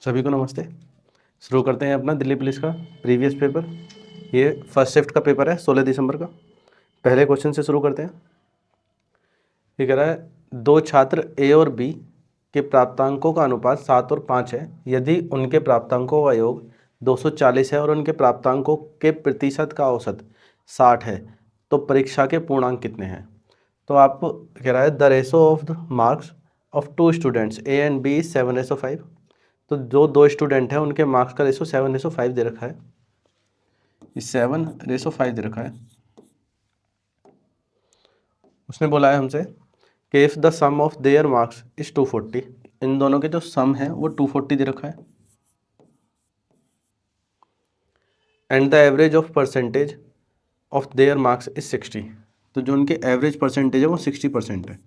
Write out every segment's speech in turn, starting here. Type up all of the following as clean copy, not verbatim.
सभी को नमस्ते। शुरू करते हैं अपना दिल्ली पुलिस का प्रीवियस पेपर। ये फर्स्ट शिफ्ट का पेपर है 16 दिसंबर का। पहले क्वेश्चन से शुरू करते हैं। ये कह रहा है दो छात्र ए और बी के प्राप्तांकों का अनुपात 7 और 5 है। यदि उनके प्राप्तांकों का योग 240 है और उनके प्राप्तांकों के प्रतिशत का औसत 60 है तो परीक्षा के पूर्णांक कितने हैं। तो आप कह रहा है the ratio of the marks of two students A and B is 7:5। तो जो दो स्टूडेंट हैं उनके मार्क्स का रेशो 7:5 दे रखा है। 7:5 दे रखा है। उसने बोला है हमसे कि if the sum of their marks is 240, इन दोनों के जो सम है वो 240 दे रखा है। And the average of percentage of their marks is 60, तो जो उनके एवरेज परसेंटेज है वो 60% है।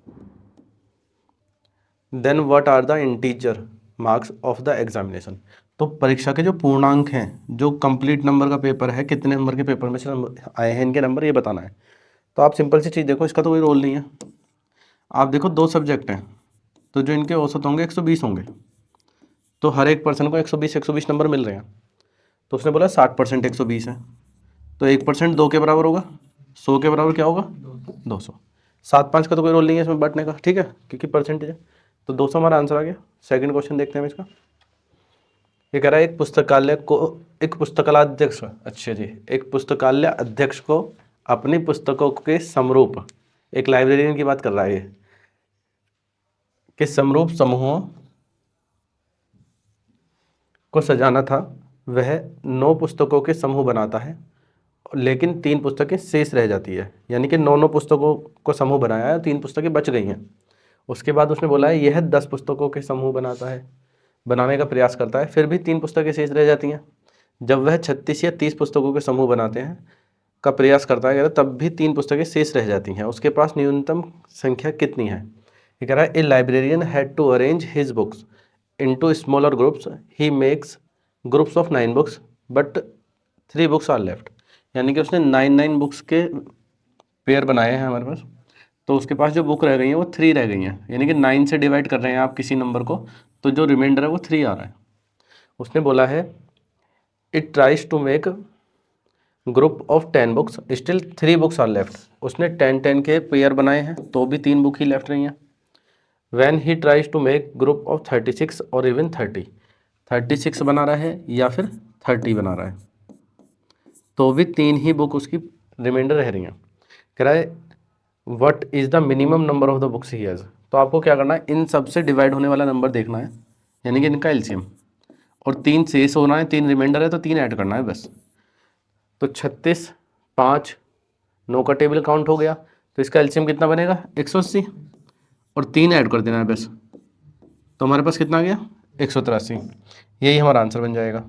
Then what are the integer marks of the examination. तो परीक्षा के जो पूर्णांक हैं, जो कंप्लीट नंबर का पेपर है, कितने नंबर के पेपर में से आए हैं इनके नंबर, ये बताना है। तो आप सिंपल सी चीज़ देखो, इसका तो कोई रोल नहीं है। आप देखो दो सब्जेक्ट हैं, तो जो इनके औसत होंगे 120 होंगे, तो हर एक पर्सन को 120 नंबर मिल रहे हैं। तो उसने बोला 60% 120 है, तो 1% 2 के बराबर होगा, 100 के बराबर क्या होगा 200। 7-5 का तो कोई रोल नहीं है इसमें बांटने का, ठीक है, क्योंकि परसेंटेज है। तो 200 हमारा आंसर आ गया। सेकंड क्वेश्चन देखते हैं हम इसका। ये कह रहा है एक पुस्तकालय अध्यक्ष को अपनी पुस्तकों के समरूप, एक लाइब्रेरियन की बात कर रहा है ये, कि समरूप समूहों को सजाना था। वह 9 पुस्तकों के समूह बनाता है, लेकिन 3 पुस्तकें शेष रह जाती है। यानी कि 9 पुस्तकों को समूह बनाया है, 3 पुस्तकें बच गई हैं। उसके बाद उसने बोला है यह 10 पुस्तकों के समूह बनाने का प्रयास करता है, फिर भी 3 पुस्तकें शेष रह जाती हैं। जब वह 36 या 30 पुस्तकों के समूह बनाते हैं का प्रयास करता है, तब भी 3 पुस्तकें शेष रह जाती हैं। उसके पास न्यूनतम संख्या कितनी है। ये कह रहा है a librarian had to arrange his books into smaller groups. He makes groups of 9 books but 3 books are left. यानी कि उसने 9 बुक्स के पेयर बनाए हैं हमारे पास, तो उसके पास जो बुक रह गई हैं वो 3 रह गई हैं। यानी कि 9 से डिवाइड कर रहे हैं आप किसी नंबर को, तो जो रिमाइंडर है वो 3 आ रहा है। उसने बोला है it tries to make group of 10 books still 3 books are left. उसने 10 के पेयर बनाए हैं, तो भी 3 बुक ही लेफ्ट रही हैं। When he tries to make group of 36 और इवन 36 बना रहा है या फिर 30 बना रहा है, तो भी 3 ही बुक उसकी रिमाइंडर रह रही हैं। कह रहा है what is the minimum number of the books he has. तो आपको क्या करना है, इन सब से डिवाइड होने वाला नंबर देखना है, यानी कि इनका एलसीएम, और 3 शेष होना है, 3 रिमाइंडर है तो 3 ऐड करना है बस। तो 36, 5, 9 का टेबल काउंट हो गया, तो इसका एलसीएम कितना बनेगा 180, और 3 ऐड कर देना है बस। तो हमारे पास कितना आ गया 183। यही हमारा आंसर बन जाएगा।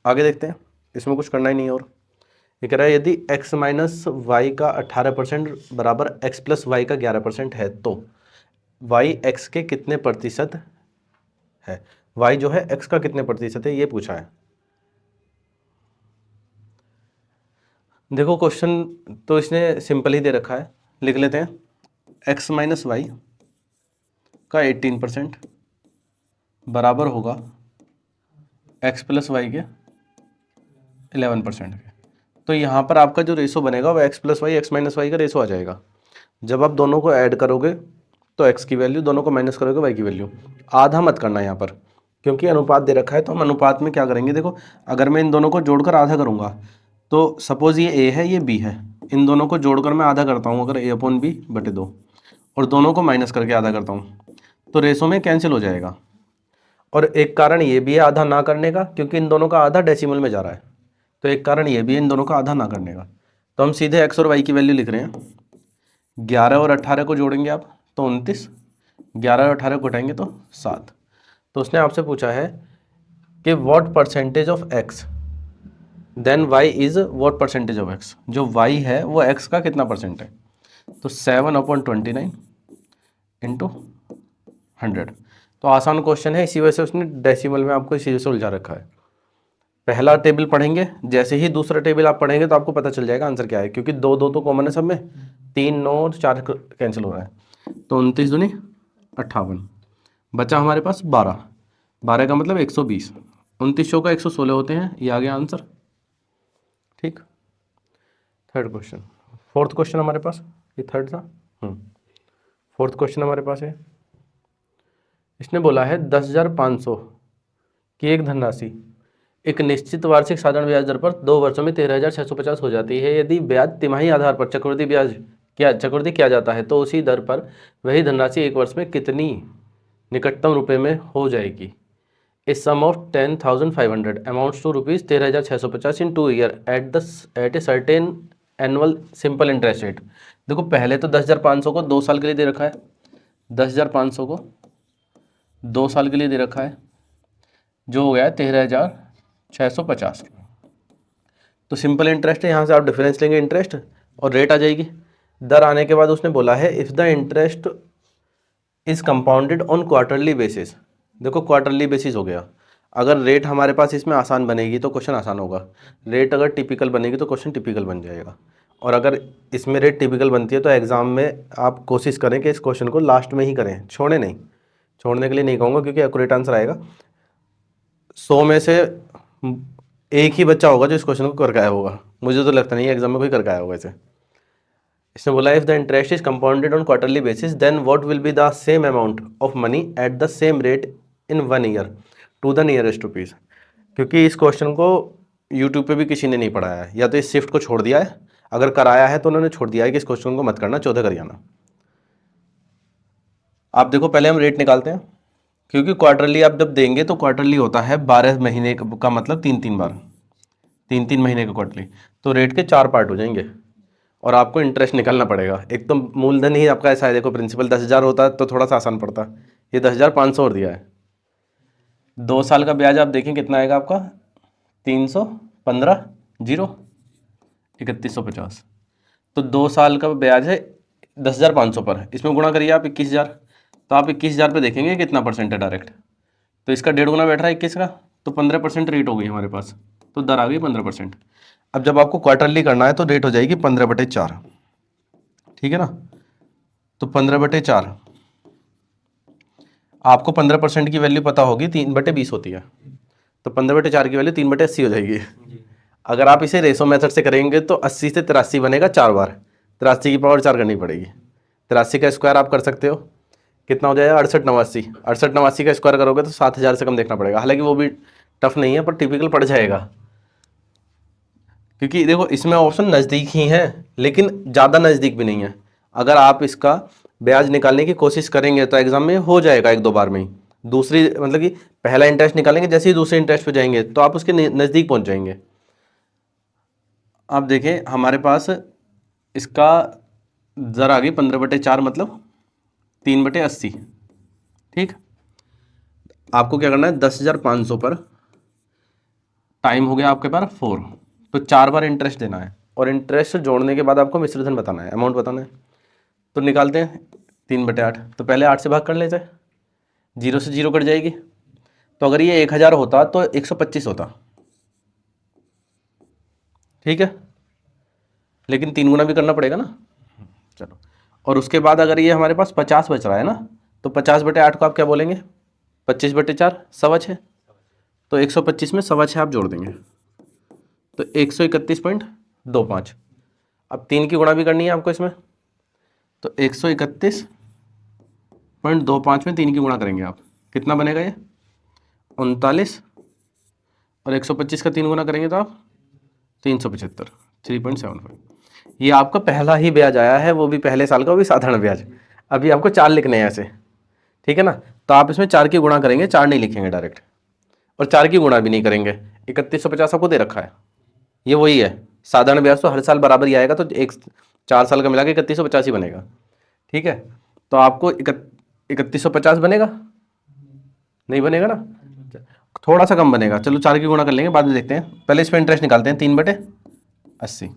आगे देखते हैं, इसमें कुछ करना ही नहीं है। और ये कह रहा है यदि x माइनस वाई का 18% बराबर x प्लस वाई का 11% है, तो y x के कितने प्रतिशत है। y जो है x का कितने प्रतिशत है ये पूछा है। देखो क्वेश्चन तो इसने सिंपल ही दे रखा है, लिख लेते हैं। x माइनस वाई का 18% बराबर होगा x प्लस वाई के 11% के। तो यहाँ पर आपका जो रेशो बनेगा वो x plus y x minus y का रेशो आ जाएगा। जब आप दोनों को ऐड करोगे तो x की वैल्यू, दोनों को माइनस करोगे y की वैल्यू। आधा मत करना यहाँ पर, क्योंकि अनुपात दे रखा है, तो हम अनुपात में क्या करेंगे। देखो अगर मैं इन दोनों को जोड़कर आधा करूँगा, तो सपोज़ ये a है ये b है, इन दोनों को जोड़कर मैं आधा करता हूँ अगर a/b/2, और दोनों को माइनस करके आधा करता हूँ, तो रेशो में कैंसिल हो जाएगा। और एक कारण ये भी है आधा ना करने का, क्योंकि इन दोनों का आधा डेसिमल में जा रहा है, तो एक कारण ये भी है इन दोनों का आधा ना करने का। तो हम सीधे x और y की वैल्यू लिख रहे हैं। 11 और 18 को जोड़ेंगे आप तो 29, 11 और 18 को घटाएंगे तो 7। तो उसने आपसे पूछा है कि what percentage of x then y is what percentage of x। जो y है वो x का कितना परसेंट है, तो 7/29 इंटू 100। तो आसान क्वेश्चन है, इसी वजह से उसने डेसिमल में आपको इसी वजह से उलझा रखा है। पहला टेबल पढ़ेंगे, जैसे ही दूसरा टेबल आप पढ़ेंगे तो आपको पता चल जाएगा आंसर क्या है, क्योंकि 2 तो कॉमन है सब में, 3, 9 और 4 कैंसिल हो रहा है। तो 29 दूनी 58, बचा हमारे पास 12, 12 का मतलब 120, 29 का 116 होते हैं, ये आ गया आंसर। ठीक, थर्ड क्वेश्चन। फोर्थ क्वेश्चन हमारे पास, ये थर्ड था। फोर्थ क्वेश्चन हमारे पास है, इसने बोला है 10,500 की एक धनराशि एक निश्चित वार्षिक साधारण ब्याज दर पर 2 वर्षों में 13,650 हो जाती है। यदि ब्याज तिमाही आधार पर चक्रवृद्धि किया जाता है तो उसी दर पर वही धनराशि एक वर्ष में कितनी निकटतम रुपए में हो जाएगी। A sum of 10,500 amounts to rupees 13,650 in 2 year at a certain annual simple interest rate. देखो पहले तो 10,500 को 2 साल के लिए दे रखा है, 10,500 को 2 साल के लिए दे रखा है, जो हो गया है 13,650। तो सिंपल इंटरेस्ट है, यहाँ से आप डिफरेंस लेंगे इंटरेस्ट और रेट आ जाएगी। दर आने के बाद उसने बोला है if the interest is compounded on quarterly basis. देखो क्वार्टरली बेसिस हो गया, अगर रेट हमारे पास इसमें आसान बनेगी तो क्वेश्चन आसान होगा, रेट अगर टिपिकल बनेगी तो क्वेश्चन टिपिकल बन जाएगा। और अगर इसमें रेट टिपिकल बनती है तो एग्ज़ाम में आप कोशिश करें कि इस क्वेश्चन को लास्ट में ही करें, छोड़े नहीं। छोड़ने के लिए नहीं कहूँगा क्योंकि एक्यूरेट आंसर आएगा। 100 में से एक ही बच्चा होगा जो इस क्वेश्चन को करके आया होगा, मुझे तो लगता नहीं है एग्जाम में कोई करके आया होगा इसे। इसने बोला if the interest is compounded on quarterly basis then what will be the same amount of money at the same rate in 1 year to the nearest rupees. क्योंकि इस क्वेश्चन को यूट्यूब पे भी किसी ने नहीं पढ़ाया है, या तो इस शिफ्ट को छोड़ दिया है, अगर कराया है तो उन्होंने छोड़ दिया है कि इस क्वेश्चन को मत करना, 14 कर जाना। आप देखो पहले हम रेट निकालते हैं, क्योंकि क्वार्टरली आप जब देंगे तो क्वार्टरली होता है 12 महीने का मतलब 3-3 बार, 3-3 महीने का क्वार्टरली, तो रेट के 4 पार्ट हो जाएंगे और आपको इंटरेस्ट निकालना पड़ेगा। एक तो मूलधन ही आपका ऐसा है, देखो प्रिंसिपल 10,000 होता तो थोड़ा सा आसान पड़ता, ये 10,500 और दिया है। 2 साल का ब्याज आप देखें कितना आएगा आपका, 315 0 3150। तो 2 साल का ब्याज है 10,500 पर, इसमें गुणा करिए आप 21,000, तो आप 21,000 पे देखेंगे कितना परसेंट है डायरेक्ट, तो इसका 1.5 गुना बैठ रहा है 21 का, तो 15% रेट हो गई हमारे पास, तो दर आ गई 15%। अब जब आपको क्वार्टरली करना है तो रेट हो जाएगी 15/4, ठीक है ना। तो 15/4 आपको 15% की वैल्यू पता होगी, 3/20 होती है, तो 15/4 की वैल्यू 3/80 हो जाएगी। अगर आप इसे रेशो मेथड से करेंगे तो 80 से 83 बनेगा 4 बार, 83 की पावर 4 करनी पड़ेगी। 83 का स्क्वायर आप कर सकते हो, कितना हो जाएगा 6889, 6889 का स्क्वायर करोगे तो 7,000 से कम देखना पड़ेगा, हालांकि वो भी टफ नहीं है पर टिपिकल पड़ जाएगा। क्योंकि देखो इसमें ऑप्शन नज़दीक ही है लेकिन ज़्यादा नज़दीक भी नहीं है, अगर आप इसका ब्याज निकालने की कोशिश करेंगे तो एग्जाम में हो जाएगा 1-2 बार में ही। दूसरी मतलब कि पहला इंटरेस्ट निकालेंगे, जैसे ही दूसरे इंटरेस्ट पे जाएंगे तो आप उसके नज़दीक पहुंच जाएंगे। आप देखें हमारे पास इसका दर आ गई 15/4 मतलब 3/80, ठीक। आपको क्या करना है, 10,500 पर टाइम हो गया आपके पास 4, तो 4 बार इंटरेस्ट देना है और इंटरेस्ट जोड़ने के बाद आपको मिश्रधन बताना है, अमाउंट बताना है। तो निकालते हैं 3/8, तो पहले 8 से भाग कर लेते हैं, 0 से 0 कट जाएगी, तो अगर ये 1,000 होता तो 125 होता, ठीक है, लेकिन 3 गुना भी करना पड़ेगा ना। चलो, और उसके बाद अगर ये हमारे पास 50 बच रहा है ना, तो 50/8 को आप क्या बोलेंगे, 25/4 6.25, तो 125 में 6.25 आप जोड़ देंगे तो 131.25। अब 3 की गुणा भी करनी है आपको इसमें, तो 131.25 में 3 की गुणा करेंगे आप, कितना बनेगा ये 39, और 125 का 3 गुना करेंगे तो आप 375, 3.75। ये आपका पहला ही ब्याज आया है, वो भी पहले साल का, वो भी साधारण ब्याज। अभी आपको 4 लिखने हैं ऐसे, ठीक है ना, तो आप इसमें 4 की गुणा करेंगे, 4 नहीं लिखेंगे डायरेक्ट, और 4 की गुणा भी नहीं करेंगे। 3150 आपको दे रखा है, ये वही है साधारण ब्याज, तो हर साल बराबर ही आएगा, तो 4 साल का मिला के 3150 ही बनेगा, ठीक है। तो आपको 3150 बनेगा, नहीं बनेगा ना, थोड़ा सा कम बनेगा, चलो 4 की गुणा कर लेंगे, बाद में देखते हैं, पहले इस पर इंटरेस्ट निकालते हैं। 3/80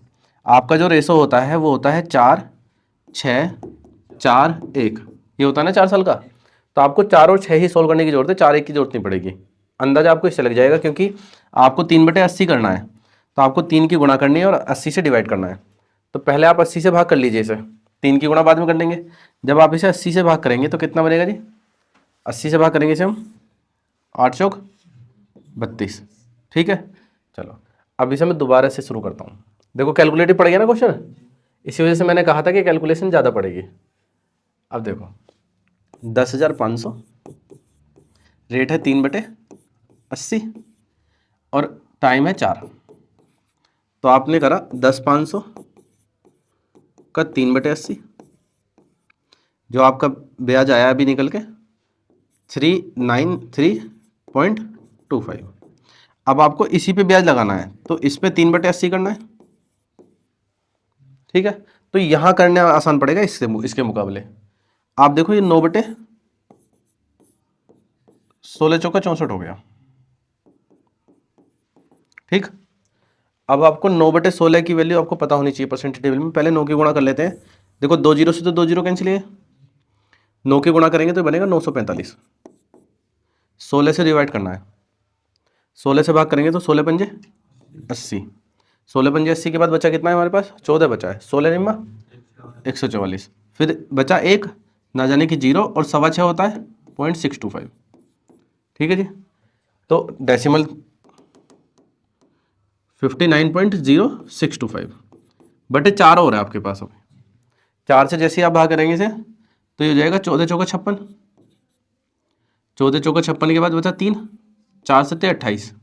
आपका जो रेशो होता है वो होता है 4-6-4-1, ये होता है ना 4 साल का, तो आपको 4 और 6 ही सोल्व करने की जरूरत है, 4-1 की जरूरत नहीं पड़ेगी। अंदाजा आपको इससे लग जाएगा, क्योंकि आपको 3/80 करना है, तो आपको 3 की गुणा करनी है और 80 से डिवाइड करना है। तो पहले आप 80 से भाग कर लीजिए इसे, 3 की गुणा बाद में कर लेंगे। जब आप इसे 80 से भाग करेंगे तो कितना बनेगा जी, 80 से भाग करेंगे इसे हम, 8 चौक 32, ठीक है। चलो अब इसे मैं दोबारा से शुरू करता हूँ। देखो कैलकुलेटिव पड़ गया ना क्वेश्चन, इसी वजह से मैंने कहा था कि कैलकुलेशन ज़्यादा पड़ेगी। अब देखो 10,500, रेट है 3/80 और टाइम है 4। तो आपने करा 10,500 का 3/80, जो आपका ब्याज आया अभी निकल के 393.25। अब आपको इसी पे ब्याज लगाना है, तो इस पे 3/80 करना है, ठीक है। तो यहां करने आसान पड़ेगा इससे, इसके मुकाबले। आप देखो ये 9/16 चौका 64 हो गया, ठीक। अब आपको 9/16 की वैल्यू आपको पता होनी चाहिए परसेंटेज टेबल में। पहले 9 की गुणा कर लेते हैं। देखो 2 जीरो से तो 2 जीरो कैंसिल है, 9 की गुणा करेंगे तो बनेगा 945। 16 से डिवाइड करना है, 16 से भाग करेंगे तो 16 पंजे 80, 16 पंजे 80 के बाद बचा कितना है हमारे पास, 14 बचा है। 16 निम्मा 144, फिर बचा एक, ना जाने की जीरो, और 6.25 होता है 0.625, ठीक है जी। तो डेसिमल 59.0625 बटे 4 हो रहा है आपके पास। अभी 4 से जैसे आप भाग करेंगे इसे तो ये हो जाएगा 14 चौका 56, 14 चौका 56 के बाद बचा 3, 4 सत्ते 28,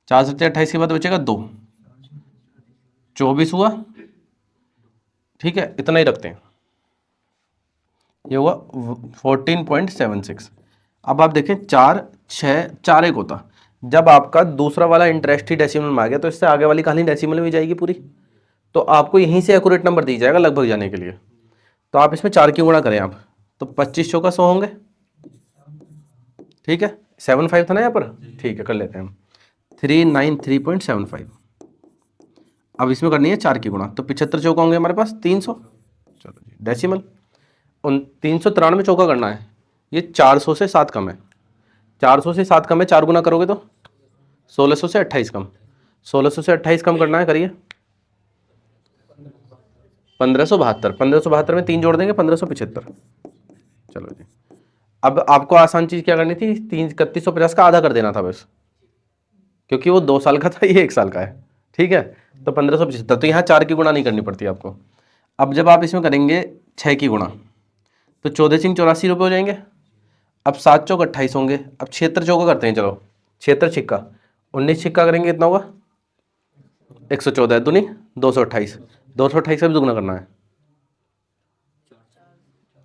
4 सत्ते 28 के बाद बचेगा 2, 24 हुआ, ठीक है। इतना ही रखते हैं, ये हुआ 14.76। अब आप देखें 4 6 4 1 होता, जब आपका दूसरा वाला इंटरेस्ट ही डेसिमल में आ गया तो इससे आगे वाली कहानी डेसिमल में जाएगी पूरी। तो आपको यहीं से एक्यूरेट नंबर दी जाएगा लगभग जाने के लिए। तो आप इसमें 4 की गुणा करें आप, तो 25 चौका 100 होंगे, ठीक है। 75 था ना यहाँ पर, ठीक है, कर लेते हैं हम 393.75। अब इसमें करनी है 4 की गुणा, तो 75 चौका होंगे हमारे पास 300। चलो जी डेसिमल, उन 393 चौका करना है। ये 400 से 7 कम है, 400 से 7 कम है, 4 गुना करोगे तो 1600 से 28 कम, 1600 से 28 कम करना है, करिए 1572, 1572 में 3 जोड़ देंगे 1575। चलो जी, अब आपको आसान चीज़ क्या करनी थी, 3150 का आधा कर देना था बस, क्योंकि वो 2 साल का था, ये 1 साल का है, ठीक है। तो 1575, तो यहाँ 4 की गुणा नहीं करनी पड़ती आपको। अब जब आप इसमें करेंगे 6 की गुणा तो 14 सिंह 84 रुपये हो जाएंगे। अब 7 चौक 28 होंगे। अब 76 चौका करते हैं, चलो 76 छिक्का 19 छिक्का करेंगे कितना होगा, 114 दूनी 228, 228 का भी दुगना करना है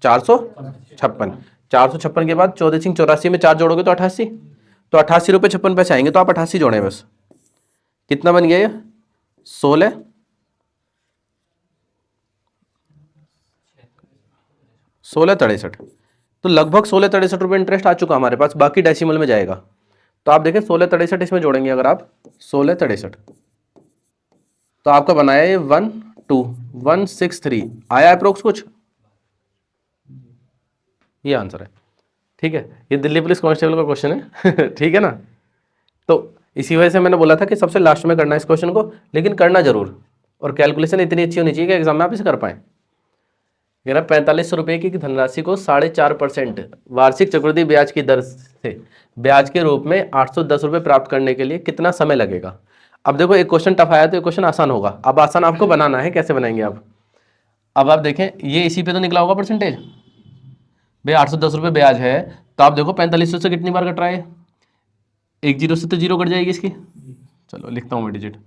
456, 456 के बाद 14 सिंह 84 में 4 जोड़ोगे तो 88, तो 88 रुपये 56 पैसे आएंगे। तो आप 88 जोड़ें बस, कितना बन गया ये 16 63, तो लगभग 63 रुपये इंटरेस्ट आ चुका हमारे पास, बाकी डेसिमल में जाएगा। तो आप देखें 1663 इसमें जोड़ेंगे अगर आप 1663, तो आपका बनाया ये 12163 आया अप्रोक्स कुछ, ये आंसर है, ठीक है। ये दिल्ली पुलिस कांस्टेबल का क्वेश्चन है ठीक है ना। तो इसी वजह से मैंने बोला था कि सबसे लास्ट में करना है इस क्वेश्चन को, लेकिन करना जरूर, और कैलकुलेशन इतनी अच्छी होनी चाहिए कि एग्जाम में आप इसे कर पाएं। कह रहा 4500 रुपये की धनराशि को 4.5% वार्षिक चक्रवृद्धि ब्याज की दर से ब्याज के रूप में 810 रुपये प्राप्त करने के लिए कितना समय लगेगा। अब देखो एक क्वेश्चन टफ आया तो एक क्वेश्चन आसान होगा। अब आसान आपको बनाना है, कैसे बनाएंगे आप। अब आप देखें ये इसी पे तो निकला होगा परसेंटेज, भाई 810 रुपये ब्याज है, तो आप देखो 4500 से कितनी बार कट रहा है, एक जीरो से तो जीरो कट जाएगी इसकी। चलो लिखता हूँ मैं डिजिट,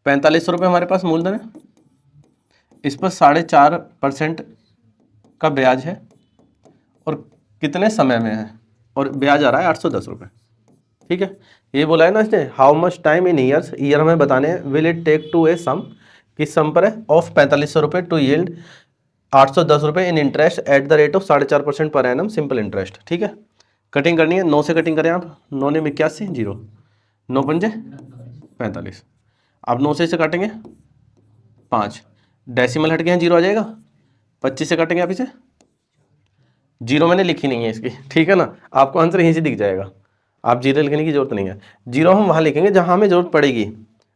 4500 रुपये हमारे पास मूलधन है, इस पर 4.5% का ब्याज है, और कितने समय में है, और ब्याज आ रहा है 810 रुपये, ठीक है। ये बोला है ना इसने, how much time in years, year हमें बताने विल इट टेक टू ए सम, किस सम पर है, ऑफ 4500 रुपये टू यील्ड 810 रुपये इन interest at the rate of 4.5% per annum simple interest, ठीक है। कटिंग करनी है, 9 से कटिंग करें आप, 9 ने 81 जीरो, 9 पंजे 45, अब 9 से इसे काटेंगे 5, डेसिमल हट गए हैं, जीरो आ जाएगा। 25 से काटेंगे आप इसे, जीरो मैंने लिखी नहीं है इसकी, ठीक है ना, आपको आंसर यहीं से दिख जाएगा, आप जीरो लिखने की जरूरत नहीं है। जीरो हम वहाँ लिखेंगे जहाँ हमें जरूरत पड़ेगी,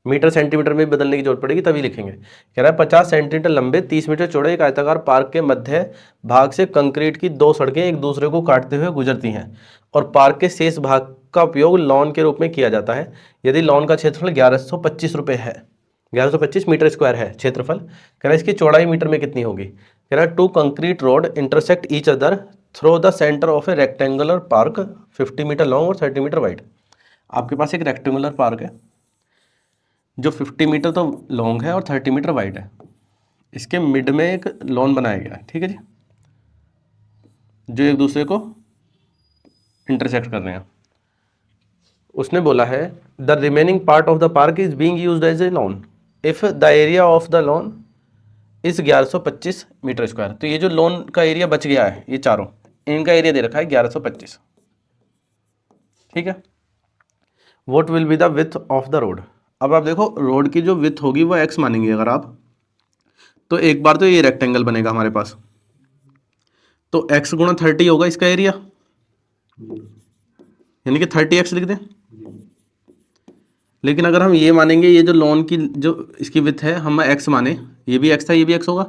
मीटर सेंटीमीटर में बदलने की जरूरत पड़ेगी तभी लिखेंगे। कह रहा है 50 सेंटीमीटर लंबे 30 मीटर चौड़े एक आयताकार पार्क के मध्य भाग से कंक्रीट की दो सड़कें एक दूसरे को काटते हुए गुजरती हैं और पार्क के शेष भाग का उपयोग लॉन के रूप में किया जाता है। यदि लॉन का क्षेत्रफल 1125 रुपये है, 1125 मीटर स्क्वायर है क्षेत्रफल, कह रहा है इसकी चौड़ाई मीटर में कितनी होगी। कह रहा है 2 concrete road intersect each other through the centre of a rectangular park 50 metre long और 30 मीटर वाइड। आपके पास एक रेक्टेंगुलर पार्क है जो 50 मीटर तो लॉन्ग है और 30 मीटर वाइड है। इसके मिड में एक लॉन बनाया गया है, ठीक है जी, जो एक दूसरे को इंटरसेक्ट कर रहे हैं। उसने बोला है the remaining part of the park is being used as a lawn if the area of the lawn is 1125 metre square. तो ये जो लोन का एरिया बच गया है, ये चारों, इनका एरिया दे रखा है 1125, ठीक है। What will be the width of the road. अब आप देखो रोड की जो विड्थ होगी वो x मानेंगे अगर आप, तो एक बार तो ये रेक्टेंगल बनेगा हमारे पास, तो x गुणा 30 होगा इसका एरिया, यानी कि 30x लिख दें। लेकिन अगर हम ये मानेंगे ये जो लोन की जो इसकी विड्थ है हम x माने, ये भी x था ये भी x होगा,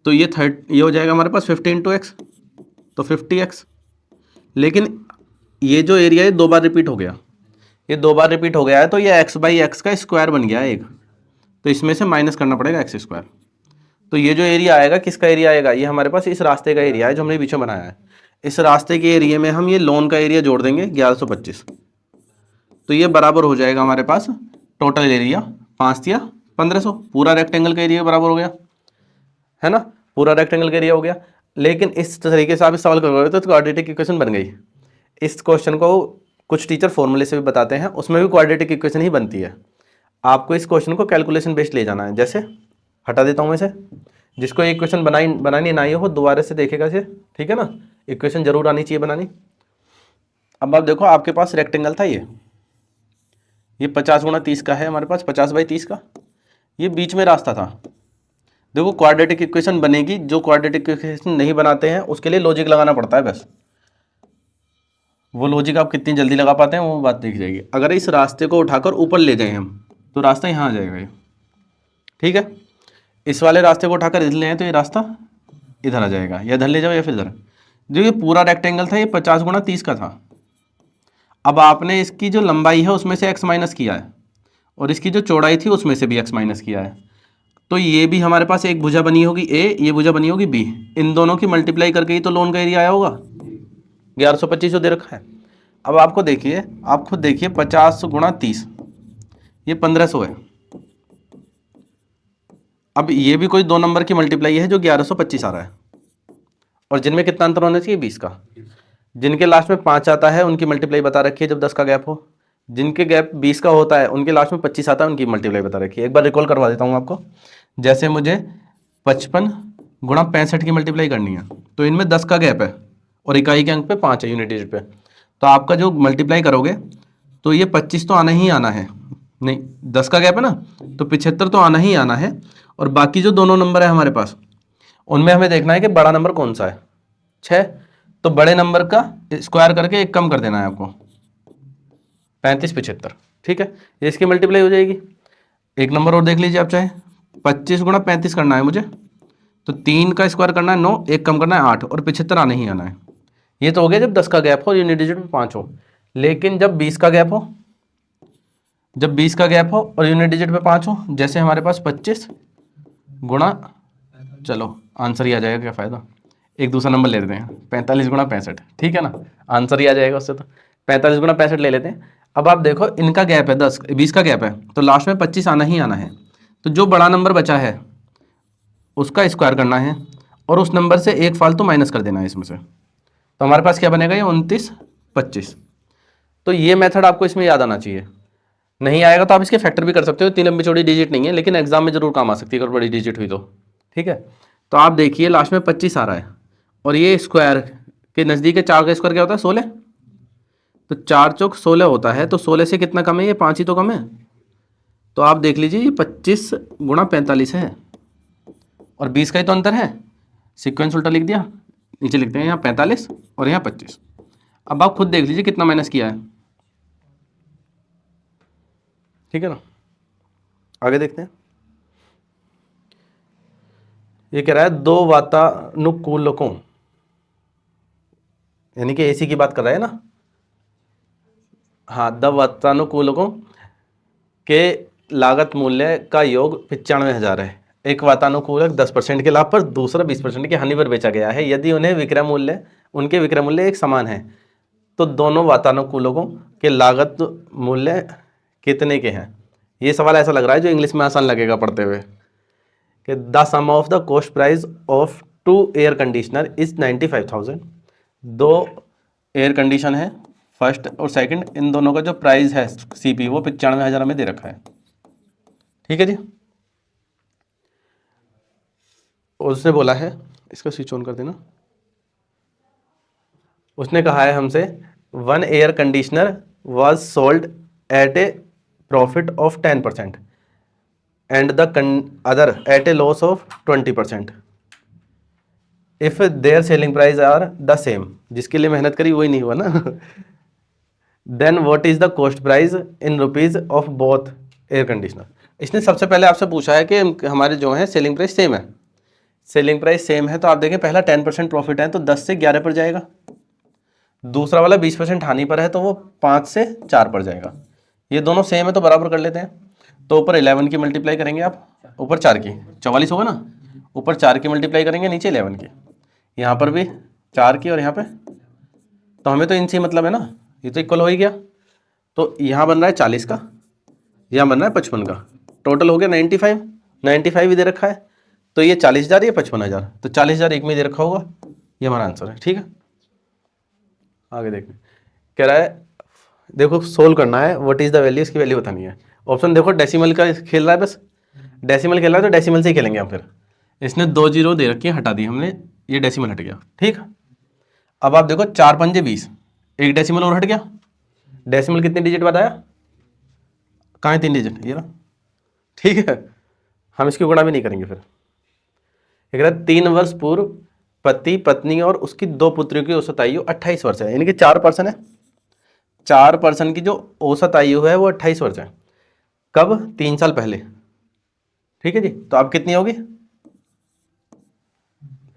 तो ये ये हो जाएगा हमारे पास 50 इंटू एक्स, तो 50x। लेकिन ये जो एरिया है 2 बार रिपीट हो गया, ये 2 बार रिपीट हो गया है, तो ये x बाई एक्स का स्क्वायर बन गया है एक, तो इसमें से माइनस करना पड़ेगा x स्क्वायर। तो ये जो एरिया आएगा किसका एरिया आएगा, ये हमारे पास इस रास्ते का एरिया है जो हमने पीछे बनाया है। इस रास्ते के एरिया में हम ये लोन का एरिया जोड़ देंगे 1125, तो ये बराबर हो जाएगा हमारे पास टोटल एरिया 5 या 1500, पूरा रेक्टेंगल का एरिया बराबर हो गया है ना, पूरा रेक्टेंगल का एरिया हो गया। लेकिन इस तरीके से आप इस सवाल करोगे तो क्वाड्रेटिक इक्वेशन बन गई। इस क्वेश्चन को कुछ टीचर फॉर्मूले से भी बताते हैं, उसमें भी क्वाड्रेटिक इक्वेशन ही बनती है। आपको इस क्वेश्चन को कैलकुलेशन बेस्ड ले जाना है। जैसे हटा देता हूँ इसे, जिसको एक क्वेश्चन बनानी ना आई हो दोबारा से देखेगा इसे, ठीक है ना, इक्वेशन जरूर आनी चाहिए बनानी। अब आप देखो आपके पास रेक्टेंगल था ये 50 गुणा 30 का है हमारे पास, 50 बाई 30 का, ये बीच में रास्ता था। देखो क्वाड्रेटिक इक्वेशन बनेगी, जो क्वाड्रेटिक इक्वेशन नहीं बनाते हैं उसके लिए लॉजिक लगाना पड़ता है बस, वो लॉजिक आप कितनी जल्दी लगा पाते हैं वो बात देखी जाएगी। अगर इस रास्ते को उठाकर ऊपर ले जाएं हम तो रास्ता यहाँ आ जाएगा ये, ठीक है। इस वाले रास्ते को उठाकर इधर ले आए तो ये रास्ता इधर आ जाएगा, या इधर ले जाओ या फिर इधर। जो ये पूरा रेक्टेंगल था ये 50 गुणा 30 का था। अब आपने इसकी जो लंबाई है उसमें से x माइनस किया है और इसकी जो चौड़ाई थी उसमें से भी x माइनस किया है, तो ये भी हमारे पास एक भुजा बनी होगी a, ये भुजा बनी होगी b, इन दोनों की मल्टीप्लाई करके ही तो लोन का एरिया आया होगा 1125 जो दे रखा है। अब आपको देखिए, आप खुद देखिए 50 गुणा 30 ये 1500 है। अब ये भी कोई 2 नंबर की मल्टीप्लाई है जो 1125 आ रहा है, और जिनमें कितना अंतर होना चाहिए 20 का। जिनके लास्ट में 5 आता है उनकी मल्टीप्लाई बता रखी है जब 10 का गैप हो, जिनके गैप 20 का होता है उनके लास्ट में 25 आता है उनकी मल्टीप्लाई बता रखी है। एक बार रिकॉल करवा देता हूँ आपको। जैसे मुझे 55 गुणा 65 की मल्टीप्लाई करनी है, तो इनमें 10 का गैप है और इकाई के अंक पे 5 है यूनिट डिजिट पे, तो आपका जो मल्टीप्लाई करोगे तो ये 25 तो आना ही आना है, नहीं 10 का गैप है ना, तो 75 तो आना ही आना है। और बाकी जो दोनों नंबर है हमारे पास उनमें हमें देखना है कि बड़ा नंबर कौन सा है, 6, तो बड़े नंबर का स्क्वायर करके एक कम कर देना है आपको, 35 75, ठीक है, ये इसकी मल्टीप्लाई हो जाएगी। एक नंबर और देख लीजिए आप चाहे, 25 गुणा 35 करना है मुझे, तो 3 का स्क्वायर करना है 9, एक कम करना है 8 और 75 आना ही आना है। ये तो हो गया जब 10 का गैप हो, यूनिट डिजिट में 5 हो। लेकिन जब 20 का गैप हो, जब 20 का गैप हो और यूनिट डिजिट पे 5 हो, जैसे हमारे पास 25 गुणा, चलो आंसर ही आ जाएगा, क्या फ़ायदा, एक दूसरा नंबर ले लेते हैं 45 गुणा 65, ठीक है ना, आंसर ही आ जाएगा उससे, तो 45 गुणा 65 ले लेते हैं। अब आप देखो इनका गैप है 20 का गैप है, तो लास्ट में 25 आना ही आना है, तो जो बड़ा नंबर बचा है उसका स्क्वायर करना है और उस नंबर से एक फालतू माइनस कर देना है इसमें से, तो हमारे पास क्या बनेगा, ये 29 25। तो ये मेथड आपको इसमें याद आना चाहिए। नहीं आएगा तो आप इसके फैक्टर भी कर सकते हो, इतनी लंबी चौड़ी डिजिट नहीं है, लेकिन एग्जाम में जरूर काम आ सकती है अगर बड़ी डिजिट हुई तो, ठीक है। तो आप देखिए लास्ट में 25 आ रहा है और ये स्क्वायर के नज़दीक है, 4 का स्क्वायर क्या होता है 16, तो 4 चौक 16 होता है, तो 16 से कितना कम है, ये 5 ही तो कम है। तो आप देख लीजिए ये 25 गुणा 45 है और 20 का ही तो अंतर है, सीक्वेंस उल्टा लिख दिया, नीचे लिखते हैं यहाँ 45 और यहाँ 25। अब आप खुद देख लीजिए कितना माइनस किया है, ठीक है ना। आगे देखते हैं। ये कह रहा है 2 वातानुकूलकों, यानी कि एसी की बात कर रहा है ना। हाँ, 2 वातानुकूलकों के लागत मूल्य का योग 95,000 है। एक वातानुकूलक 10% के लाभ पर, दूसरा 20% की हानि पर बेचा गया है। यदि उनके विक्रय मूल्य एक समान है तो दोनों वातानुकूलकों के लागत मूल्य कितने के हैं। ये सवाल ऐसा लग रहा है जो इंग्लिश में आसान लगेगा पढ़ते हुए, कि the sum of the cost price of 2 air conditioner is 95,000। 2 air condition है, फर्स्ट और सेकंड, इन दोनों का जो प्राइस है सीपी वो 95,000 में दे रखा है। ठीक है जी। उसने बोला है, इसका स्विच ऑन कर देना। उसने कहा है हमसे 1 air conditioner was sold at a profit of 10% and the other at a loss of 20%। If their selling price are the same, जिसके लिए मेहनत करी वही नहीं हुआ ना। Then what is the cost price in rupees of both air conditioner. इसने सबसे पहले आपसे पूछा है कि हमारे जो है सेलिंग प्राइस सेम है। सेलिंग प्राइस सेम है तो आप देखें पहला 10% प्रॉफिट है तो 10 से 11 पर जाएगा। दूसरा वाला 20% हानि पर है तो वो 5 से 4 पर जाएगा। ये दोनों सेम है तो बराबर कर लेते हैं। तो ऊपर 11 की मल्टीप्लाई करेंगे आप, ऊपर 4 की 44 होगा ना, ऊपर 4 की मल्टीप्लाई करेंगे, नीचे 11 की, यहाँ पर भी 4 की और यहाँ पे, तो हमें तो इनसे मतलब है ना, ये तो इक्वल हो ही गया। तो यहाँ बन रहा है 40 का, यहाँ बन रहा है 55 का, टोटल हो गया 95। 95 ही दे रखा है तो ये 40,000, ये 55,000, तो 40,000 एक में दे रखा होगा। ये हमारा आंसर है। ठीक है, आगे देखते हैं। कह रहा है देखो सोल्व करना है, व्हाट इज द वैल्यू, इसकी वैल्यू बतानी है। ऑप्शन देखो डेसिमल का खेल रहा है, बस डेसिमल खेल रहा है तो डेसिमल से ही खेलेंगे हम। फिर इसने 2 जीरो दे रखी है, हटा दी हमने, ये डेसिमल हट गया। ठीक, अब आप देखो 4 पंजे 20, एक डेसिमल और हट गया। डेसिमल कितने डिजिट बताया, कहाँ है 3 डिजिट, ये ना। ठीक है, हम इसकी गुणा भी नहीं करेंगे। फिर एक 3 वर्ष पूर्व पति पत्नी और उसकी 2 पुत्रियों की औसत आयु 28 वर्ष है, यानी कि 4 पर्सन है। 4 पर्सन की जो औसत आयु है वो 28 वर्ष है। कब, 3 साल पहले। ठीक है जी, तो अब कितनी होगी,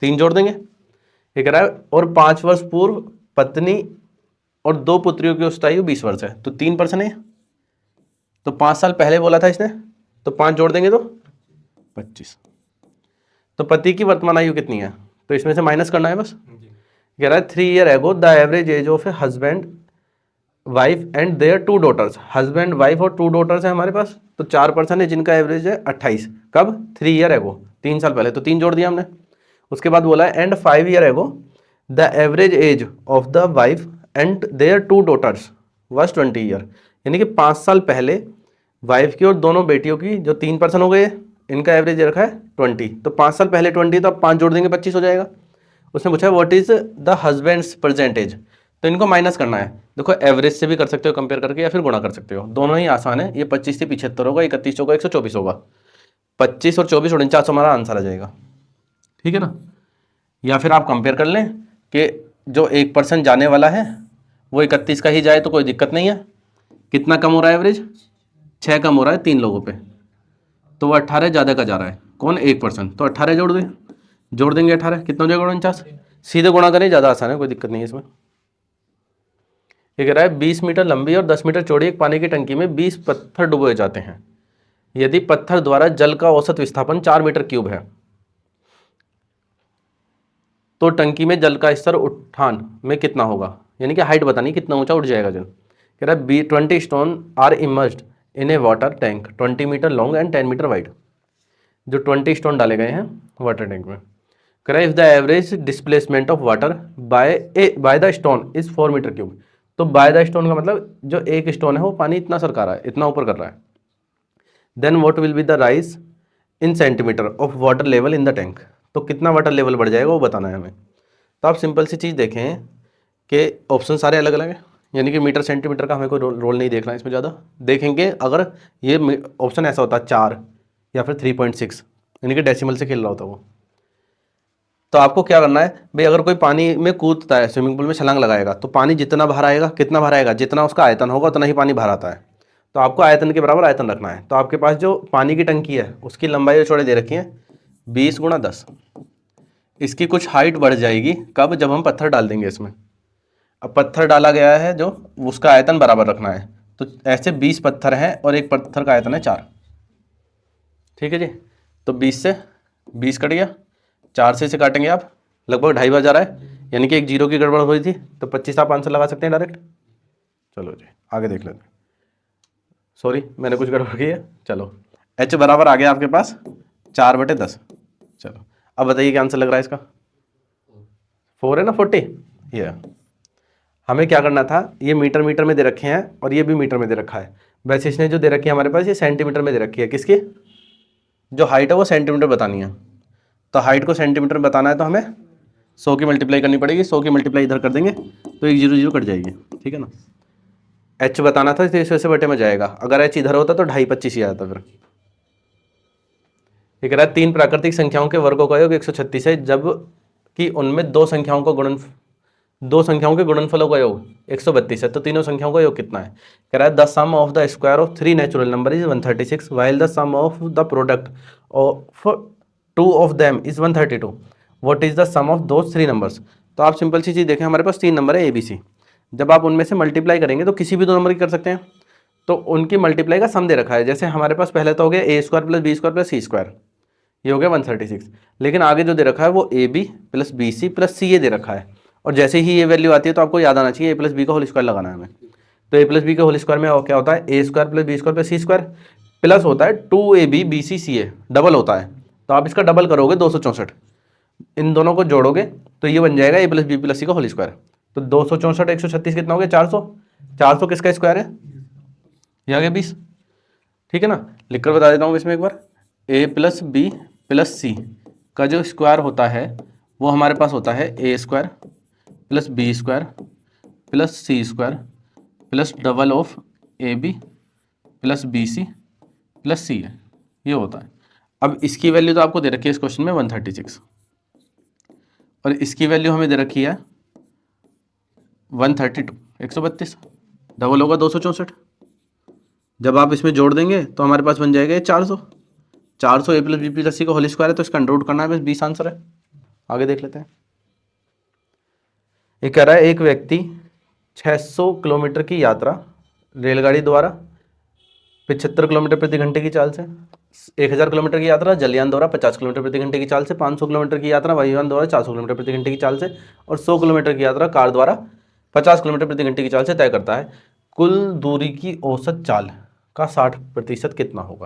3 जोड़ देंगे। ये कह रहा है और 5 वर्ष पूर्व पत्नी और 2 पुत्रियों की औसत आयु 20 वर्ष है, तो 3 पर्सन है। तो 5 साल पहले बोला था इसने, तो 5 जोड़ देंगे तो 25। तो पति की वर्तमान आयु कितनी है, तो इसमें से माइनस करना है बस। कह रहा है 3 year ago the average age of a husband wife and their 2 daughters. Husband wife और 2 डॉटर्स है हमारे पास, तो 4 पर्सन है जिनका एवरेज है 28। कब, 3 ईयर एगो, 3 साल पहले, तो 3 जोड़ दिया हमने। उसके बाद बोला है and 5 year ago the average age of the wife and their 2 daughters was 20 year, यानी कि 5 साल पहले वाइफ की और दोनों बेटियों की, जो 3 पर्सन हो गए, इनका एवरेज रखा है 20। तो 5 साल पहले 20, तो अब 5 जोड़ देंगे 25 हो जाएगा। उसने पूछा what is the husband's percentage, तो इनको माइनस करना है। देखो एवरेज से भी कर सकते हो कंपेयर करके, या फिर गुणा कर सकते हो, दोनों ही आसान है। ये 25 से 75 होगा, 31 होगा, 124 होगा। 25 और 24 49 हमारा आंसर आ जाएगा। ठीक है ना, या फिर आप कंपेयर कर लें कि जो 1% जाने वाला है वो 31 का ही जाए तो कोई दिक्कत नहीं है। कितना कम हो रहा है एवरेज, 6 कम हो रहा है 3 लोगों पे, तो वो 18 ज़्यादा का जा रहा है। कौन, 1%, तो 18 जोड़ देंगे 18, कितना हो जाएगा 49। सीधे गुणा करें, ज़्यादा आसान है, कोई दिक्कत नहीं है इसमें। ये कह रहा है 20 मीटर लंबी और 10 मीटर चौड़ी एक पानी की टंकी में 20 पत्थर डुबोए जाते हैं। यदि पत्थर द्वारा जल का औसत विस्थापन 4 मीटर क्यूब है तो टंकी में जल का स्तर उठान में कितना होगा, यानी कि हाइट बतानी कितना ऊंचा उठ जाएगा जल। कह रहा है 20 stone are immersed in a water tank 20 metre long and 10 metre wide. जो 20 स्टोन डाले गए हैं वाटर टैंक में। कह रहा है if the average displacement of water by the stone is 4 metre cube. तो बाय द स्टोन का मतलब जो एक स्टोन है वो पानी इतना सरका रहा है, इतना ऊपर कर रहा है। Then what will be the rise in centimetre of water level in the tank. तो कितना वाटर लेवल बढ़ जाएगा वो बताना है हमें। तो आप सिंपल सी चीज़ देखें कि ऑप्शन सारे अलग अलग हैं, यानी कि मीटर सेंटीमीटर का हमें कोई रोल नहीं देखना है इसमें ज़्यादा। देखेंगे अगर ये ऑप्शन ऐसा होता 4 या फिर 3.6, यानी कि डेसिमल से खेल रहा होता वो, तो आपको क्या करना है भाई, अगर कोई पानी में कूदता है, स्विमिंग पूल में छलांग लगाएगा, तो पानी जितना बाहर आएगा, कितना बाहर आएगा, जितना उसका आयतन होगा उतना ही पानी बाहर आता है। तो आपको आयतन के बराबर आयतन रखना है। तो आपके पास जो पानी की टंकी है उसकी लंबाई और चौड़ाई दे रखी है 20 × 10। इसकी कुछ हाइट बढ़ जाएगी कब, जब हम पत्थर डाल देंगे इसमें। अब पत्थर डाला गया है जो, उसका आयतन बराबर रखना है। तो ऐसे 20 पत्थर हैं और एक पत्थर का आयतन है 4। ठीक है जी। तो 20 से 20 कट गया, 4 से इसे काटेंगे आप, लगभग 2.5 बार जा रहा है, यानी कि एक जीरो की गड़बड़ हुई थी। तो 25 आप आंसर लगा सकते हैं डायरेक्ट। चलो जी आगे देख लेते हैं। सॉरी मैंने कुछ गड़बड़ की है। चलो h बराबर आ गया आपके पास 4/10। चलो अब बताइए क्या आंसर लग रहा है इसका। 4 है ना, 40। ये हमें क्या करना था, ये मीटर मीटर में दे रखे हैं और ये भी मीटर में दे रखा है। वैसे इसने जो दे रखी है हमारे पास ये सेंटीमीटर में दे रखी है। किसकी, जो हाइट है वो सेंटीमीटर बतानी है। तो हाइट को सेंटीमीटर में बताना है तो हमें 100 की मल्टीप्लाई करनी पड़ेगी। 100 की मल्टीप्लाई इधर कर देंगे तो 1 0 0 कट जाएगी। ठीक है ना। h बताना था तो इस वजह से बटे में जाएगा। अगर h इधर होता तो 2.5 25 ही आता। फिर ये कह रहा है 3 प्राकृतिक संख्याओं के वर्गों का योग 136 है, जब कि उनमें दो संख्याओं के गुणनफलों का योग 132 है। तो तीनों संख्याओं का योग कितना है। कह रहा है the sum of the square of 3 natural number is 136 while the sum of the product of 2 of them is 132। What is the sum of those 3 numbers. तो आप सिंपल सी चीज़ देखें, हमारे पास 3 नंबर है ए बी सी। जब आप उनमें से multiply करेंगे तो किसी भी 2 नंबर की कर सकते हैं। तो उनकी मल्टीप्लाई का सम दे रखा है। जैसे हमारे पास पहले तो हो गया a² + b² + c², ये हो गया 136। लेकिन आगे जो दे रखा है वो A B plus B C plus C A दे रखा है। और जैसे ही ये वैल्यू आती है तो आपको याद आना चाहिए a + b का होल स्क्वायर लगाना है हमें। तो a + b के होल स्क्वायर में और क्या होता है, a² + b² + c² प्लस होता है 2ab bc ca, डबल होता है। तो आप इसका डबल करोगे 264, इन दोनों को जोड़ोगे तो ये बन जाएगा a + b + c का होल स्क्वायर। तो 264 136 कितना हो गया 400। 400 किसका स्क्वायर है, ये आ गया 20। ठीक है ना। लिखकर बता देता हूँ इसमें एक बार, a + b + c का जो स्क्वायर होता है वो हमारे पास होता है a² + b² + c² plus double of ab + bc + ca, ये होता है। अब इसकी वैल्यू तो आपको दे रखी है इस क्वेश्चन में 136 और इसकी वैल्यू हमें दे रखी है 132 132, डबल होगा 264। जब आप इसमें जोड़ देंगे तो हमारे पास बन जाएगा ये 400। 400 a + b + c का होल स्क्वायर है तो इसका अंडर रूट करना है, बस 20 आंसर है। आगे देख लेते हैं। ये कह रहा है एक व्यक्ति 600 किलोमीटर की यात्रा रेलगाड़ी द्वारा 75 किलोमीटर प्रति घंटे की चाल से, 1000 किलोमीटर की यात्रा जलयान द्वारा 50 किलोमीटर प्रति घंटे की चाल से, 500 किलोमीटर की यात्रा वायुयान द्वारा 400 किलोमीटर प्रति घंटे की चाल से और 100 किलोमीटर की यात्रा कार द्वारा 50 किलोमीटर प्रति घंटे की चाल से तय करता है। कुल दूरी की औसत चाल का 60% कितना होगा।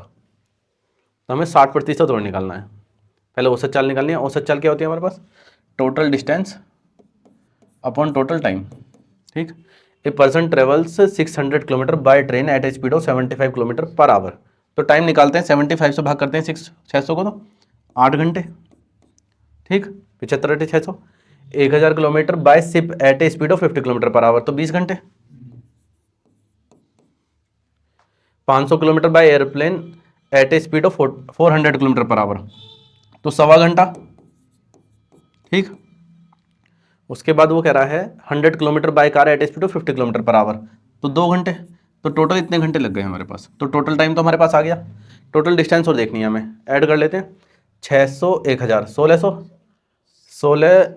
तो हमें 60% और निकालना है। पहले औसत चाल निकालनी है। औसत चाल क्या होती है हमारे पास, total distance upon total time. ठीक, a person travels 600 kilometre by train at a speed of 75 kilometre per hour. तो टाइम निकालते हैं, 75 से भाग करते हैं 600 को तो 8 घंटे। ठीक, 75 × 600, 1000 kilometre by ship at a speed of 50 kilometre per hour तो 20 घंटे। 500 kilometre by airplane at a speed of 400 kilometre per hour तो 1.25 घंटा। ठीक, उसके बाद वो कह रहा है 100 kilometre by car eight a speed of 50 kilometre per hour तो 2 घंटे। तो टोटल इतने घंटे लग गए हमारे पास। तो टोटल टाइम तो हमारे पास आ गया। टोटल डिस्टेंस और देखनी है हमें, ऐड कर लेते हैं। 600 1000 1600, 16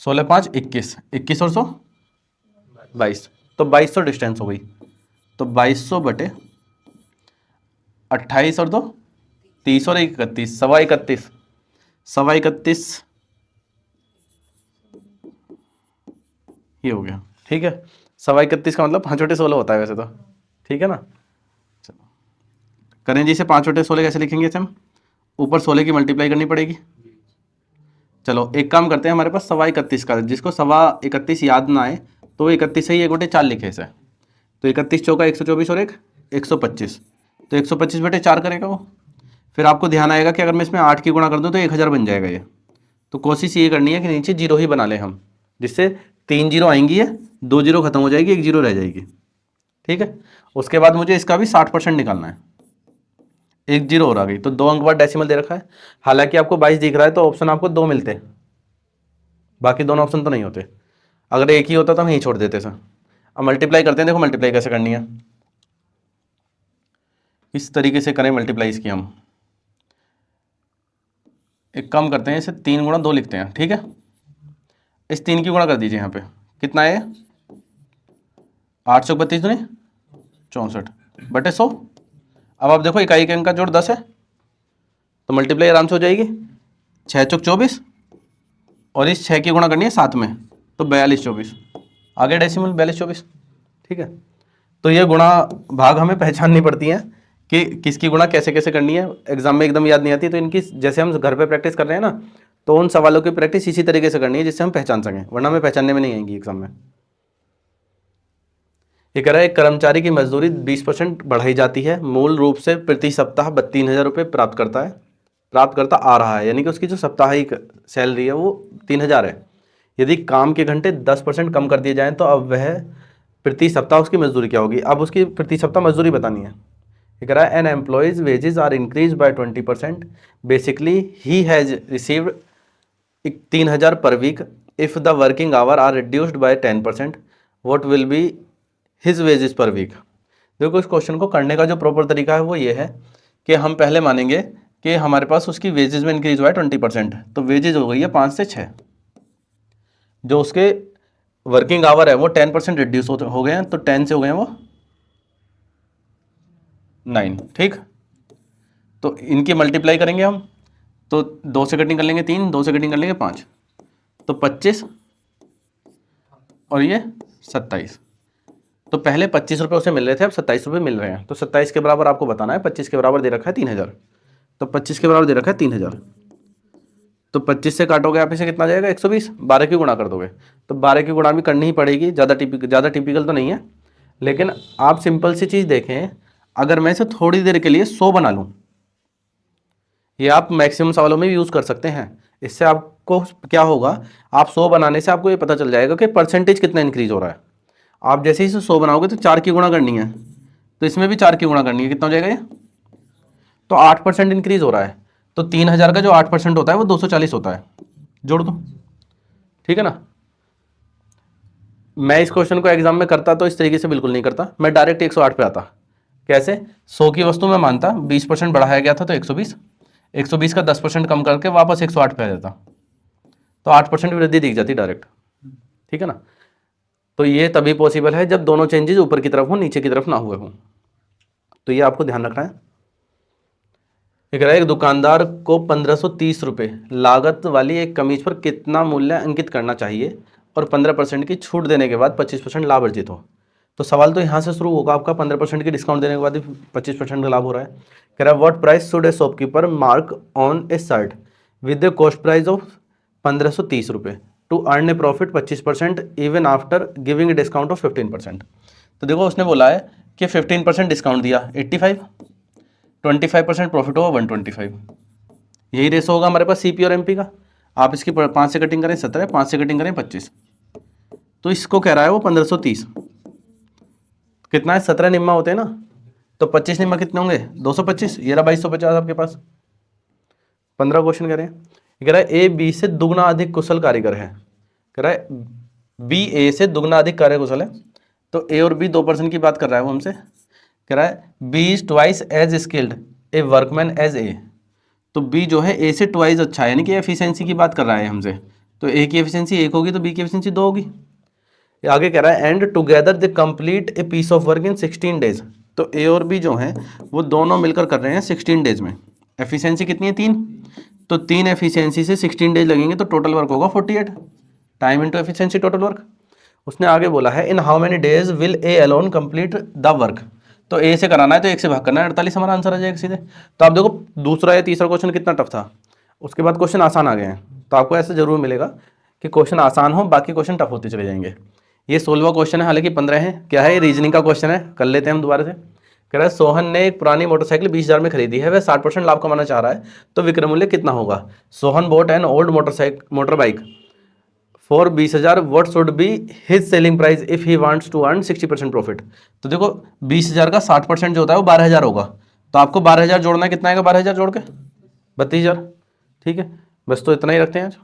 16 5 21, 21 और 100 22, तो 2200 डिस्टेंस हो गई। तो 2200 बटे 28 और 2 30 और 31, 31.25, 31.25 ये हो गया। ठीक है, 31.25 का मतलब 5 बटे 16 होता है वैसे तो। ठीक है ना। चलो करें जी इसे, 5 बटे 16 कैसे लिखेंगे इसे हम, ऊपर 16 की मल्टीप्लाई करनी पड़ेगी। चलो एक काम करते हैं, हमारे पास 31.25 का, जिसको 31.25 याद ना आए तो 31 से ही 1 बटे 4 लिखे इसे। तो 31 चौका 124 और 1 125, तो 125 बटे 4 करेगा वो। फिर आपको ध्यान आएगा कि अगर मैं इसमें 8 की गुणा कर दूँ तो 1000 बन जाएगा ये। तो कोशिश ये करनी है कि नीचे 0 ही बना लें हम, जिससे 3 0 आएंगी है, 2 0 खत्म हो जाएगी, 1 0 रह जाएगी। ठीक है, उसके बाद मुझे इसका भी 60% निकालना है। 1 0 और आ गई तो 2 अंक बाद डेसिमल दे रखा है। हालांकि आपको 22 दिख रहा है तो ऑप्शन आपको 2 मिलते, बाकी दोनों ऑप्शन तो नहीं होते। अगर एक ही होता तो हम यहीं छोड़ देते सर। अब मल्टीप्लाई करते हैं, देखो मल्टीप्लाई कैसे करनी है, इस तरीके से करें मल्टीप्लाई इसकी। हम एक काम करते हैं, इसे 3 गुणा 2 लिखते हैं, ठीक है। इस 3 की गुणा कर दीजिए, यहाँ पे कितना है 8 चौक 32 नहीं 64 बटे 100। अब आप देखो इकाई के अंक का जोड़ 10 है, तो मल्टीप्लाई आराम से हो जाएगी। 6 चौक 24 और इस 6 की गुणा करनी है 7 में, तो 42 24 आगे डेसिमल 42 24, ठीक है। तो ये गुणा भाग हमें पहचाननी पड़ती है कि किसकी गुणा कैसे कैसे करनी है, एग्जाम में एकदम याद नहीं आती। तो इनकी जैसे हम घर पे प्रैक्टिस कर रहे हैं ना, तो उन सवालों की प्रैक्टिस इसी तरीके से करनी है जिससे हम पहचान सकें, वरना हमें पहचानने में नहीं आएंगी एग्जाम में। ये कह रहा है एक कर्मचारी की मजदूरी 20% बढ़ाई जाती है, मूल रूप से प्रति सप्ताह 32,000 रुपये प्राप्त करता आ रहा है, यानी कि उसकी जो साप्ताहिक सैलरी है वो 3,000 है। यदि काम के घंटे 10% कम कर दिए जाएं तो अब वह प्रति सप्ताह उसकी मजदूरी क्या होगी। अब उसकी प्रति सप्ताह मजदूरी बतानी है। ये कह रहा है an employee's wages are increase by 20%, basically he has received 3,000 per week, if the working hour are reduced by 10%, what will be his wages per week. देखो इस क्वेश्चन को करने का जो प्रॉपर तरीका है वो ये है कि हम पहले मानेंगे कि हमारे पास उसकी वेजेस में इंक्रीज हुआ है 20%, तो वेजेस हो गई है 5 से 6, जो उसके वर्किंग आवर है वो 10% रिड्यूस हो गए हैं, तो 10 से हो गए हैं वो 9, ठीक। तो इनकी मल्टीप्लाई करेंगे हम, तो 2 से कटिंग कर लेंगे 3, 2 से कटिंग कर लेंगे 5, तो 25 और ये 27। तो पहले 25 रुपये उसे मिल रहे थे, अब 27 रुपये मिल रहे हैं। तो 27 के बराबर आपको बताना है, 25 के बराबर दे रखा है 3,000, तो 25 के बराबर दे रखा है 3,000, तो 25 से काटोगे आप इसे कितना जाएगा 120, 12 की गुणा कर दोगे, तो 12 की गुणा भी करनी ही पड़ेगी, ज़्यादा टिपिकल तो नहीं है। लेकिन आप सिंपल सी चीज़ देखें, अगर मैं इसे थोड़ी देर के लिए 100 बना लूँ, ये आप मैक्सिमम सवालों में यूज़ कर सकते हैं। इससे आपको क्या होगा, आप 100 बनाने से आपको ये पता चल जाएगा कि परसेंटेज कितना इंक्रीज हो रहा है। आप जैसे ही इसे 100 बनाओगे तो 4 की गुणा करनी है, तो इसमें भी 4 की गुणा करनी है, कितना हो जाएगा ये, तो 8% इंक्रीज हो रहा है। तो 3,000 का जो 8% होता है वो 240 होता है, जोड़ दो, ठीक है ना। मैं इस क्वेश्चन को एग्जाम में करता तो इस तरीके से बिल्कुल नहीं करता, मैं डायरेक्ट 108 पे आता। कैसे, 100 की वस्तु में मानता, 20% बढ़ाया गया था तो 120, 120 का 10% कम करके वापस 108 पे आ जाता, तो 8% वृद्धि दिख जाती डायरेक्ट, ठीक है ना। तो ये तभी पॉसिबल है जब दोनों चेंजेस ऊपर की तरफ हो, नीचे की तरफ ना हुए हों। तो ये आपको ध्यान रखना है। एक दुकानदार को 1530 रुपये लागत वाली एक कमीज पर कितना मूल्य अंकित करना चाहिए और 15% की छूट देने के बाद 25% लाभ अर्जित हो। तो सवाल तो यहाँ से शुरू होगा आपका, 15% की डिस्काउंट देने के बाद 25% का लाभ हो रहा है। कह रहा है what price should a shopkeeper mark on a shirt with the cost price of 1530 रुपये to earn a profit 25% even after giving a discount of 15%। तो देखो उसने बोला है कि 15% डिस्काउंट दिया 85, 25% प्रॉफिट होगा 125, यही रेशो होगा हमारे पास सीपी और एमपी का। आप इसकी 5 से कटिंग करें 17, 5 से कटिंग करें 25, तो इसको कह रहा है वो 1530, कितना है 17 निम्मा होते हैं ना, तो 25 निम्मा कितने होंगे 225, ये रहा 2250 आपके पास। 15 क्वेश्चन कह रहे हैं, कह रहा है ए बी से दुगना अधिक कुशल कारीगर है, कह रहा है बी ए से दुगना अधिक कार्यकुशल है, तो ए और बी 2% की बात कर रहा है वो हमसे। कह रहा है B is twice as skilled a workman as A, तो बी जो है ए से ट्वाइस अच्छा है, यानी कि एफिशिएंसी की बात कर रहा है हमसे। तो ए की एफिशिएंसी 1 होगी तो बी की एफिशिएंसी 2 होगी। आगे कह रहा है and together they complete a piece of work in 16 days, तो ए और बी जो हैं वो दोनों मिलकर कर रहे हैं 16 डेज में। एफिशिएंसी कितनी है 3, तो 3 एफिशिएंसी से 16 डेज लगेंगे, तो टोटल वर्क होगा 48, time into efficiency total work. उसने आगे बोला है in how many days will A alone complete the work, तो ए से कराना है तो 1 से भाग करना है, 48 हमारा आंसर आ जाएगा सीधे। तो आप देखो दूसरा या तीसरा क्वेश्चन कितना टफ था, उसके बाद क्वेश्चन आसान आ गए हैं। तो आपको ऐसा जरूर मिलेगा कि क्वेश्चन आसान हो, बाकी क्वेश्चन टफ होते चले जाएंगे। ये 16वां क्वेश्चन है, हालांकि 15 है। क्या है, रीजनिंग का क्वेश्चन है, कर लेते हैं हम दोबारा से। कह रहा है सोहन ने एक पुरानी मोटरसाइकिल 20,000 में खरीदी है, वह 60% लाभ कमाना चाह रहा है, तो विक्रय मूल्य कितना होगा। Sohan bought an old motor bike for 20,000, what should be his selling price if he wants to earn 60% profit. तो देखो 20,000 का 60% जो होता है वो 12,000 होगा, तो आपको 12,000 जोड़ना है, कितना आएगा 12,000 जोड़ के 32,000, ठीक है। बस तो इतना ही रखते हैं आज।